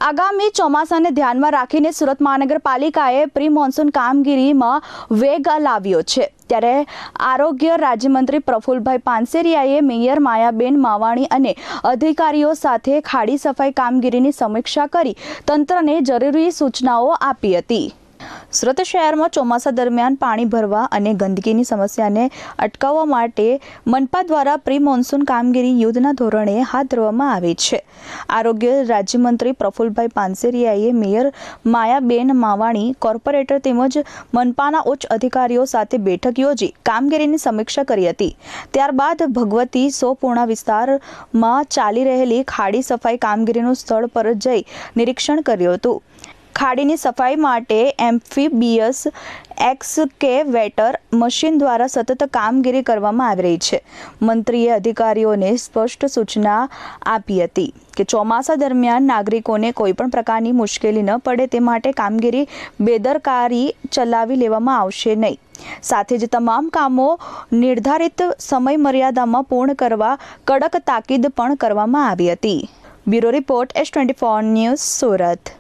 આગામી ચોમાસાને ધ્યાનમાં રાખીને સુરત મહાનગરપાલિકાએ પ્રી મોન્સૂન કામગીરીમાં વેગ લાવ્યો છે। ત્યારે આરોગ્ય રાજ્યમંત્રી પ્રફુલભાઈ પાનસેરિયાએ મેયર માયાબેન માવાણી અને અધિકારીઓ સાથે ખાડી સફાઈ કામગીરીની સમીક્ષા કરી તંત્રને જરૂરી સૂચનાઓ આપી હતી। સુરત શહેરમાં ચોમાસા દરમિયાન પાણી ભરવા અને ગંદકીની સમસ્યાને અટકાવવા માટે મનપા દ્વારા પ્રી મોન્સૂન કામગીરી યુદ્ધના ધોરણે હાથ ધરવામાં આવી છે। આરોગ્ય રાજ્યમંત્રી પ્રફુલભાઈ પાનસેરિયાએ મેયર માયાબેન માવાણી, કોર્પોરેટર તેમજ મનપાના ઉચ્ચ અધિકારીઓ સાથે બેઠક યોજી કામગીરીની સમીક્ષા કરી હતી। ત્યારબાદ ભગવતી સોપૂર્ણા વિસ્તારમાં ચાલી રહેલી ખાડી સફાઈ કામગીરીનું સ્થળ પર જઈ નિરીક્ષણ કર્યું હતું। ખાડીની સફાઈ માટે એમ્ફીબિયસ એક્સકેવેટર મશીન દ્વારા સતત કામગીરી કરવામાં આવી રહી છે। મંત્રીએ અધિકારીઓને સ્પષ્ટ સૂચના આપી હતી કે ચોમાસા દરમિયાન નાગરિકોને કોઈપણ પ્રકારની મુશ્કેલી ન પડે તે માટે કામગીરી બેદરકારી ચલાવી લેવામાં આવશે નહીં। સાથે જ તમામ કામો નિર્ધારિત સમય મર્યાદામાં પૂર્ણ કરવા કડક તાકીદ પણ કરવામાં આવી હતી। Bureau report S24 news, Surat.